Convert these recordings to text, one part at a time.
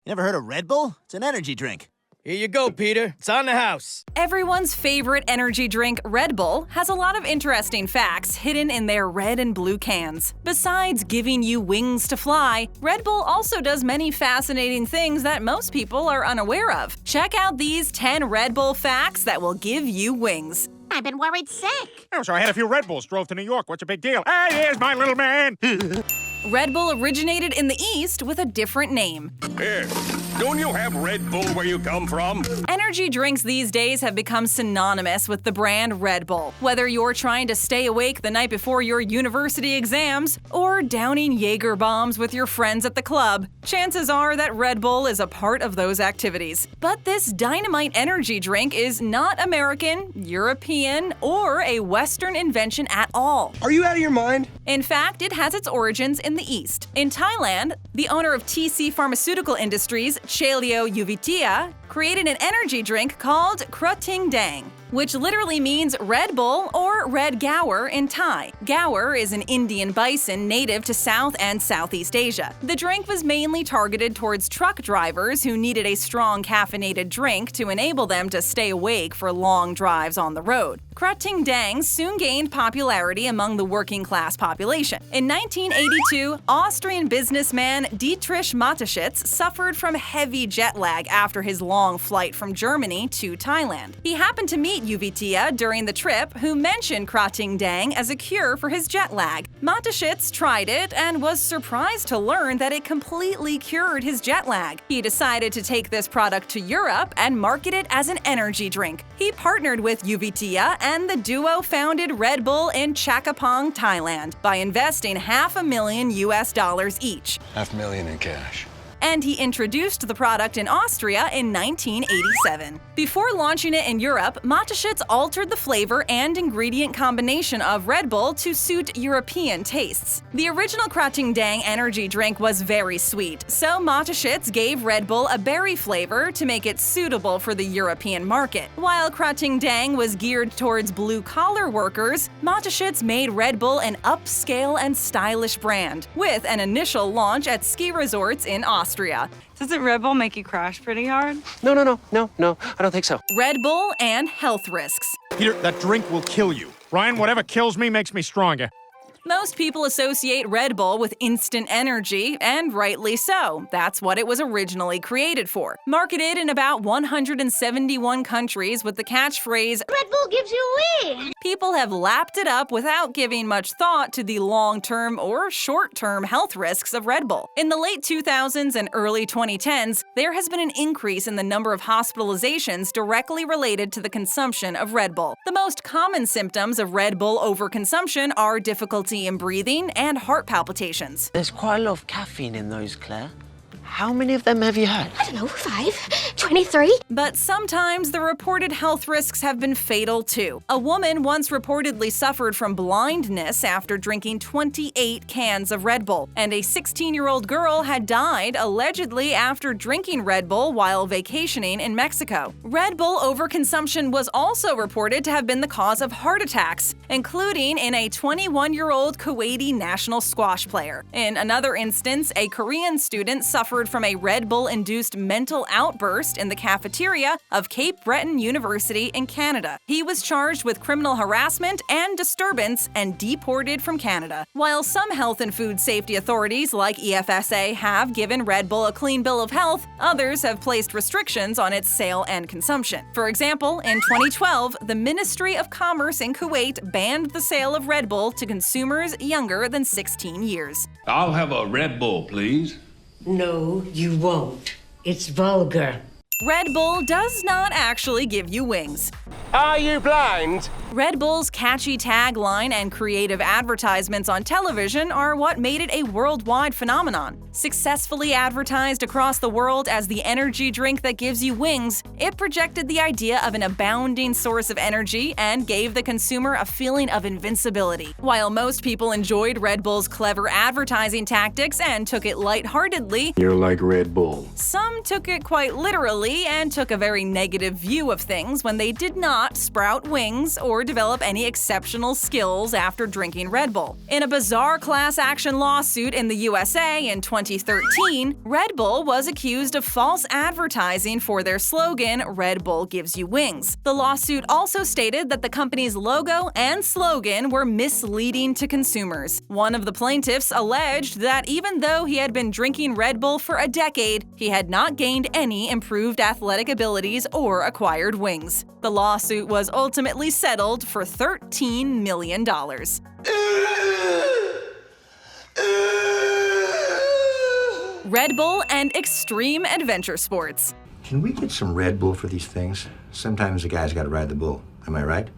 You never heard of Red Bull? It's an energy drink. Here you go, Peter. It's on the house. Everyone's favorite energy drink, Red Bull, has a lot of interesting facts hidden in their red and blue cans. Besides giving you wings to fly, Red Bull also does many fascinating things that most people are unaware of. Check out these 10 Red Bull facts that will give you wings. I've been worried sick. Oh, so I had a few Red Bulls, drove to New York. What's a big deal? Hey, here's my little man. Red Bull originated in the East with a different name. Here, don't you have Red Bull where you come from? Energy drinks these days have become synonymous with the brand Red Bull. Whether you're trying to stay awake the night before your university exams or downing Jaeger bombs with your friends at the club, chances are that Red Bull is a part of those activities. But this dynamite energy drink is not American, European, or a Western invention at all. Are you out of your mind? In fact, it has its origins in the East. In Thailand, the owner of TC Pharmaceutical Industries, Chelio Yuvitia, created an energy drink called Krating Dang, which literally means Red Bull or Red Gaur in Thai. Gaur is an Indian bison native to South and Southeast Asia. The drink was mainly targeted towards truck drivers who needed a strong caffeinated drink to enable them to stay awake for long drives on the road. Krating Dang soon gained popularity among the working class population. In 1982, Austrian businessman Dietrich Mateschitz suffered from heavy jet lag after his long flight from Germany to Thailand. He happened to meet Yuvitia during the trip, who mentioned Krating Dang as a cure for his jet lag. Mateschitz tried it and was surprised to learn that it completely cured his jet lag. He decided to take this product to Europe and market it as an energy drink. He partnered with Yuvitia, and the duo founded Red Bull in Chakapong, Thailand, by investing $500,000 each. $500,000 in cash. And he introduced the product in Austria in 1987. Before launching it in Europe, Mateschitz altered the flavor and ingredient combination of Red Bull to suit European tastes. The original Krating Dang energy drink was very sweet, so Mateschitz gave Red Bull a berry flavor to make it suitable for the European market. While Krating Dang was geared towards blue-collar workers, Mateschitz made Red Bull an upscale and stylish brand, with an initial launch at ski resorts in Austria. Doesn't Red Bull make you crash pretty hard? No, I don't think so. Red Bull and health risks. Peter, that drink will kill you. Ryan, whatever kills me makes me stronger. Most people associate Red Bull with instant energy, and rightly so. That's what it was originally created for. Marketed in about 171 countries with the catchphrase, Red Bull gives you wings. people have lapped it up without giving much thought to the long-term or short-term health risks of Red Bull. In the late 2000s and early 2010s, there has been an increase in the number of hospitalizations directly related to the consumption of Red Bull. The most common symptoms of Red Bull overconsumption are difficulty in breathing and heart palpitations. There's quite a lot of caffeine in those, Claire. How many of them have you had? I don't know, 5? 23? But sometimes the reported health risks have been fatal too. A woman once reportedly suffered from blindness after drinking 28 cans of Red Bull, and a 16-year-old girl had died allegedly after drinking Red Bull while vacationing in Mexico. Red Bull overconsumption was also reported to have been the cause of heart attacks, including in a 21-year-old Kuwaiti national squash player. In another instance, a Korean student suffered from a Red Bull-induced mental outburst in the cafeteria of Cape Breton University in Canada. He was charged with criminal harassment and disturbance and deported from Canada. While some health and food safety authorities like EFSA have given Red Bull a clean bill of health, others have placed restrictions on its sale and consumption. For example, in 2012, the Ministry of Commerce in Kuwait banned the sale of Red Bull to consumers younger than 16 years. I'll have a Red Bull, please. No, you won't. It's vulgar. Red Bull does not actually give you wings. Are you blind? Red Bull's catchy tagline and creative advertisements on television are what made it a worldwide phenomenon. Successfully advertised across the world as the energy drink that gives you wings, it projected the idea of an abounding source of energy and gave the consumer a feeling of invincibility. While most people enjoyed Red Bull's clever advertising tactics and took it lightheartedly, You're like Red Bull. some took it quite literally and took a very negative view of things when they did not not sprout wings or develop any exceptional skills after drinking Red Bull. In a bizarre class action lawsuit in the USA in 2013, Red Bull was accused of false advertising for their slogan, "Red Bull gives you wings." The lawsuit also stated that the company's logo and slogan were misleading to consumers. One of the plaintiffs alleged that even though he had been drinking Red Bull for a decade, he had not gained any improved athletic abilities or acquired wings. The lawsuit was ultimately settled for $13 million. Red Bull and extreme adventure sports. Can we get some Red Bull for these things? Sometimes the guy's got to ride the bull. Am I right?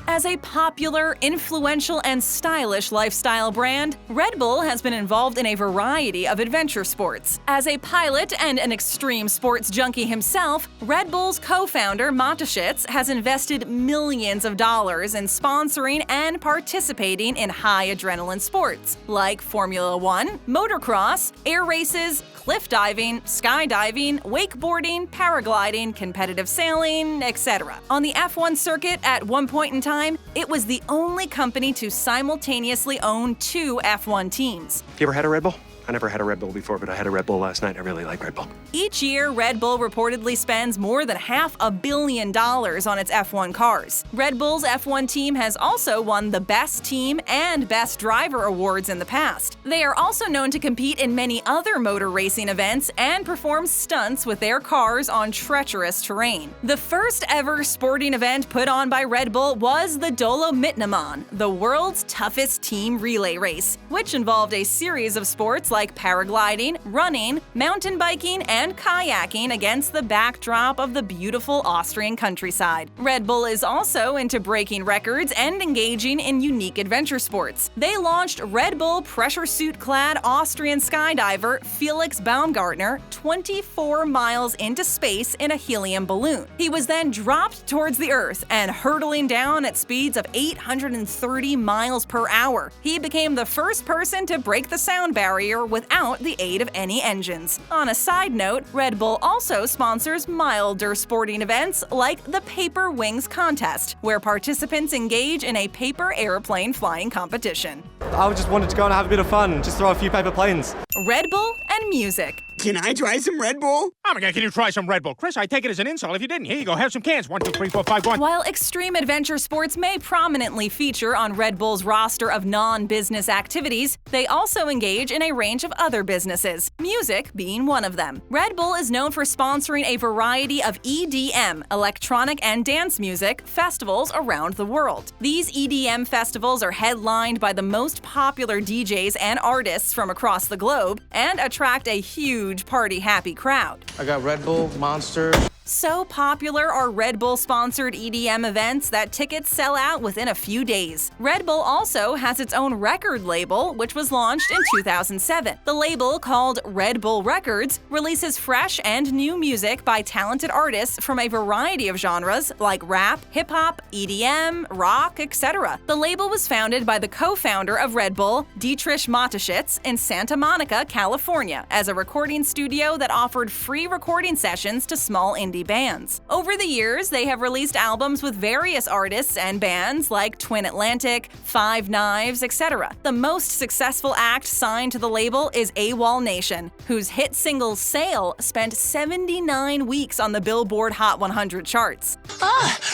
As a popular, influential, and stylish lifestyle brand, Red Bull has been involved in a variety of adventure sports. As a pilot and an extreme sports junkie himself, Red Bull's co-founder Mateschitz has invested millions of dollars in sponsoring and participating in high adrenaline sports like Formula One, motocross, air races, cliff diving, skydiving, wakeboarding, paragliding, competitive sailing, etc. On the F1 circuit at one point in time, it was the only company to simultaneously own 2 F1 teams. You ever had a Red Bull? I never had a Red Bull before, but I had a Red Bull last night. I really like Red Bull. Each year, Red Bull reportedly spends more than $500 million on its F1 cars. Red Bull's F1 team has also won the Best Team and Best Driver awards in the past. They are also known to compete in many other motor racing events and perform stunts with their cars on treacherous terrain. The first ever sporting event put on by Red Bull was the Dolomitnaman, the world's toughest team relay race, which involved a series of sports like paragliding, running, mountain biking, and kayaking against the backdrop of the beautiful Austrian countryside. Red Bull is also into breaking records and engaging in unique adventure sports. They launched Red Bull pressure suit-clad Austrian skydiver Felix Baumgartner 24 miles into space in a helium balloon. He was then dropped towards the Earth and hurtling down at speeds of 830 miles per hour. He became the first person to break the sound barrier without the aid of any engines. On a side note, Red Bull also sponsors milder sporting events like the Paper Wings Contest, where participants engage in a paper airplane flying competition. I just wanted to go and have a bit of fun, just throw a few paper planes. Red Bull and music. Can I try some Red Bull? Oh my God, can you try some Red Bull? Chris, I take it as an insult if you didn't. Here you go, have some cans. 1, 2, 3, 4, 5, 1. While extreme adventure sports may prominently feature on Red Bull's roster of non-business activities, they also engage in a range of other businesses, music being one of them. Red Bull is known for sponsoring a variety of EDM, electronic and dance music, festivals around the world. These EDM festivals are headlined by the most popular DJs and artists from across the globe and attract a huge party-happy crowd. I got Red Bull, Monster. So popular are Red Bull-sponsored EDM events that tickets sell out within a few days. Red Bull also has its own record label, which was launched in 2007. The label, called Red Bull Records, releases fresh and new music by talented artists from a variety of genres like rap, hip-hop, EDM, rock, etc. The label was founded by the co-founder of Red Bull, Dietrich Mateschitz, in Santa Monica, California, as a recording studio that offered free recording sessions to small indie bands. Over the years, they have released albums with various artists and bands like Twin Atlantic, Five Knives, etc. The most successful act signed to the label is AWOL Nation, whose hit single Sail spent 79 weeks on the Billboard Hot 100 charts.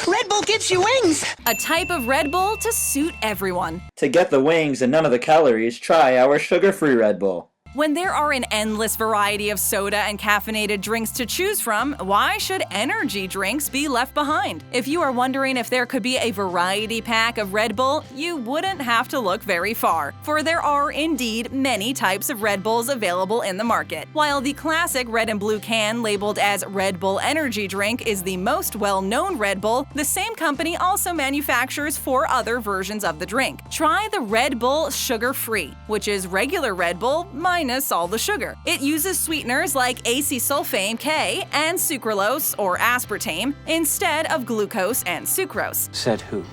Red Bull gives you wings! A type of Red Bull to suit everyone. To get the wings and none of the calories, try our sugar-free Red Bull. When there are an endless variety of soda and caffeinated drinks to choose from, why should energy drinks be left behind? If you are wondering if there could be a variety pack of Red Bull, you wouldn't have to look very far, for there are indeed many types of Red Bulls available in the market. While the classic red and blue can labeled as Red Bull Energy Drink is the most well-known Red Bull, the same company also manufactures 4 other versions of the drink. Try the Red Bull Sugar-Free, which is regular Red Bull minus all the sugar. It uses sweeteners like acetylsulfame K and sucralose or aspartame instead of glucose and sucrose. Said who?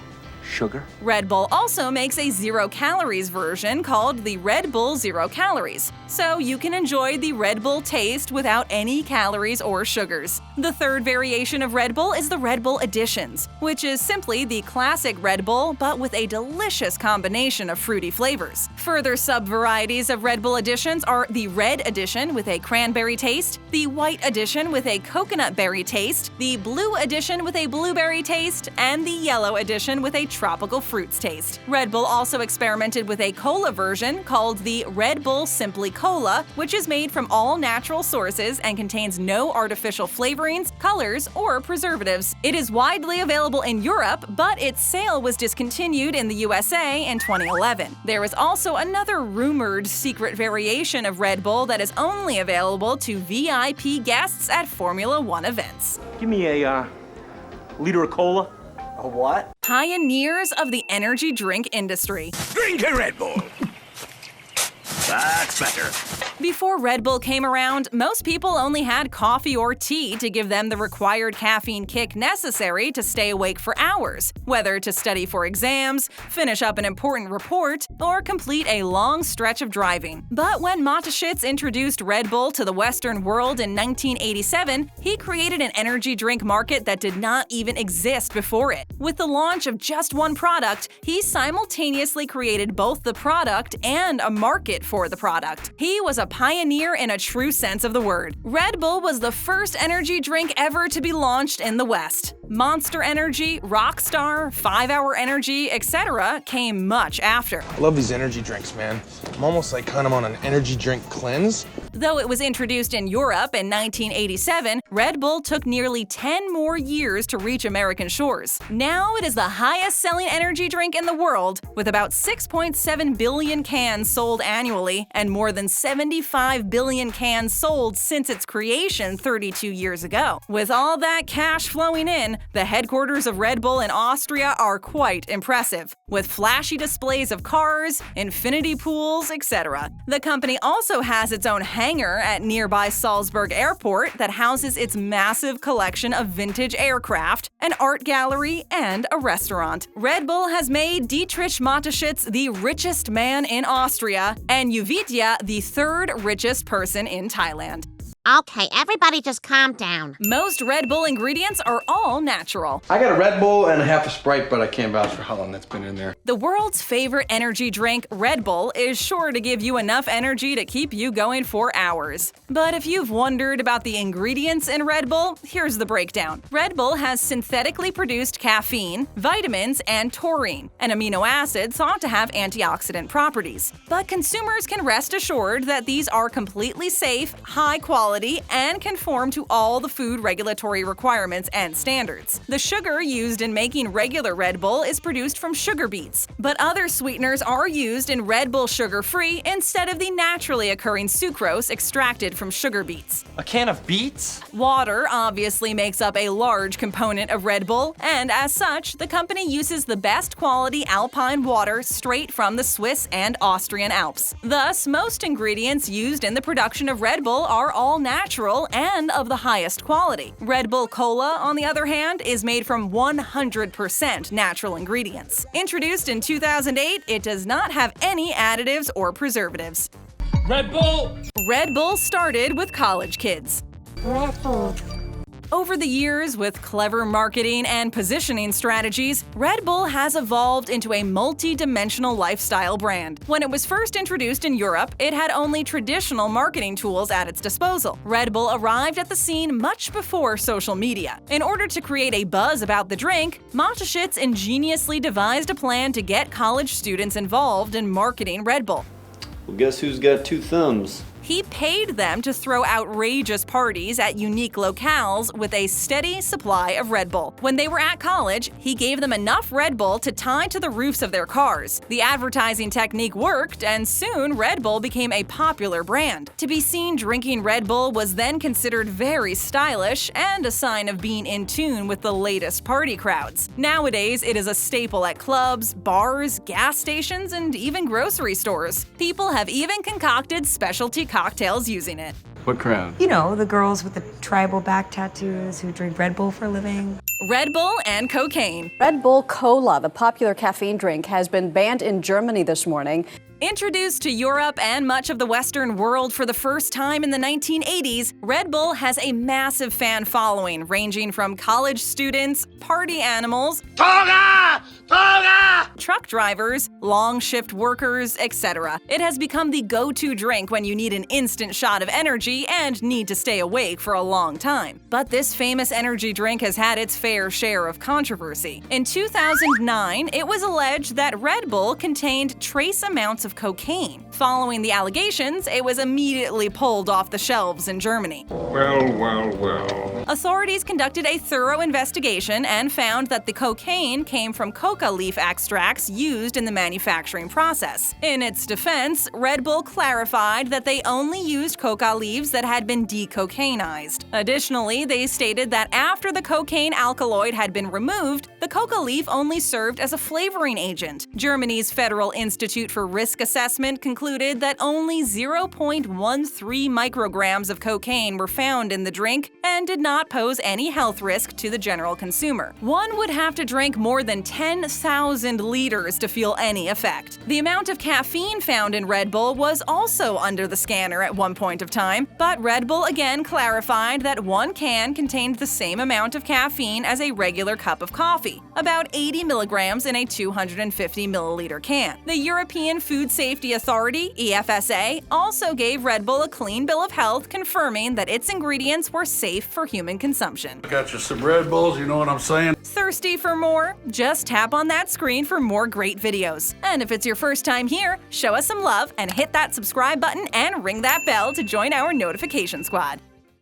Sugar? Red Bull also makes a zero-calories version called the Red Bull Zero Calories, so you can enjoy the Red Bull taste without any calories or sugars. The third variation of Red Bull is the Red Bull Editions, which is simply the classic Red Bull but with a delicious combination of fruity flavors. Further sub-varieties of Red Bull Editions are the Red Edition with a cranberry taste, the White Edition with a coconut berry taste, the Blue Edition with a blueberry taste, and the Yellow Edition with a tropical fruits taste. Red Bull also experimented with a cola version called the Red Bull Simply Cola, which is made from all natural sources and contains no artificial flavorings, colors, or preservatives. It is widely available in Europe, but its sale was discontinued in the USA in 2011. There is also another rumored secret variation of Red Bull that is only available to VIP guests at Formula One events. Give me a liter of cola. A what? Pioneers of the energy drink industry. Drink a Red Bull. That's better. Before Red Bull came around, most people only had coffee or tea to give them the required caffeine kick necessary to stay awake for hours, whether to study for exams, finish up an important report, or complete a long stretch of driving. But when Mateschitz introduced Red Bull to the Western world in 1987, he created an energy drink market that did not even exist before it. With the launch of just one product, he simultaneously created both the product and a market for the product. He was a pioneer in a true sense of the word. Red Bull was the first energy drink ever to be launched in the West. Monster Energy, Rockstar, 5 Hour Energy, etc. came much after. I love these energy drinks, man. I'm almost like kind of on an energy drink cleanse. Though it was introduced in Europe in 1987, Red Bull took nearly 10 more years to reach American shores. Now it is the highest-selling energy drink in the world, with about 6.7 billion cans sold annually and more than 75 billion cans sold since its creation 32 years ago. With all that cash flowing in, the headquarters of Red Bull in Austria are quite impressive, with flashy displays of cars, infinity pools, etc. The company also has its own hangar at nearby Salzburg Airport that houses its massive collection of vintage aircraft, an art gallery, and a restaurant. Red Bull has made Dietrich Mateschitz the richest man in Austria and Yuvitya the third richest person in Thailand. Okay, everybody just calm down. Most Red Bull ingredients are all natural. I got a Red Bull and a half a Sprite, but I can't vouch for how long that's been in there. The world's favorite energy drink, Red Bull, is sure to give you enough energy to keep you going for hours. But if you've wondered about the ingredients in Red Bull, here's the breakdown. Red Bull has synthetically produced caffeine, vitamins, and taurine, an amino acid thought to have antioxidant properties. But consumers can rest assured that these are completely safe, high quality, and conform to all the food regulatory requirements and standards. The sugar used in making regular Red Bull is produced from sugar beets, but other sweeteners are used in Red Bull sugar-free instead of the naturally occurring sucrose extracted from sugar beets. A can of beets? Water obviously makes up a large component of Red Bull, and as such, the company uses the best quality alpine water straight from the Swiss and Austrian Alps. Thus, most ingredients used in the production of Red Bull are all natural and of the highest quality. Red Bull Cola, on the other hand, is made from 100% natural ingredients. Introduced in 2008, it does not have any additives or preservatives. Red Bull! Red Bull started with college kids. Red Bull. Over the years, with clever marketing and positioning strategies, Red Bull has evolved into a multi-dimensional lifestyle brand. When it was first introduced in Europe, it had only traditional marketing tools at its disposal. Red Bull arrived at the scene much before social media. In order to create a buzz about the drink, Mateschitz ingeniously devised a plan to get college students involved in marketing Red Bull. Well, guess who's got two thumbs? He paid them to throw outrageous parties at unique locales with a steady supply of Red Bull. When they were at college, he gave them enough Red Bull to tie to the roofs of their cars. The advertising technique worked, and soon Red Bull became a popular brand. To be seen drinking Red Bull was then considered very stylish and a sign of being in tune with the latest party crowds. Nowadays, it is a staple at clubs, bars, gas stations, and even grocery stores. People have even concocted specialty cocktails using it. What crowd? You know, the girls with the tribal back tattoos who drink Red Bull for a living. Red Bull and cocaine. Red Bull Cola, the popular caffeine drink, has been banned in Germany this morning. Introduced to Europe and much of the Western world for the first time in the 1980s, Red Bull has a massive fan following ranging from college students, party animals, truck drivers, long shift workers, etc. It has become the go-to drink when you need an instant shot of energy and need to stay awake for a long time. But this famous energy drink has had its fair share of controversy. In 2009, it was alleged that Red Bull contained trace amounts of cocaine. Following the allegations, it was immediately pulled off the shelves in Germany. Well. Authorities conducted a thorough investigation and found that the cocaine came from coca leaf extracts used in the manufacturing process. In its defense, Red Bull clarified that they only used coca leaves that had been decocainized. Additionally, they stated that after the cocaine alkaloid had been removed, the coca leaf only served as a flavoring agent. Germany's Federal Institute for Risk Assessment concluded that only 0.13 micrograms of cocaine were found in the drink and did not pose any health risk to the general consumer. One would have to drink more than 10,000 liters to feel any effect. The amount of caffeine found in Red Bull was also under the scanner at one point of time, but Red Bull again clarified that one can contained the same amount of caffeine as a regular cup of coffee, about 80 milligrams in a 250 milliliter can. The European Food Safety Authority, EFSA, also gave Red Bull a clean bill of health, confirming that its ingredients were safe for human consumption. Got you some Red Bulls, you know what I'm saying? Thirsty for more? Just tap on that screen for more great videos. And if it's your first time here, show us some love and hit that subscribe button and ring that bell to join our notification squad.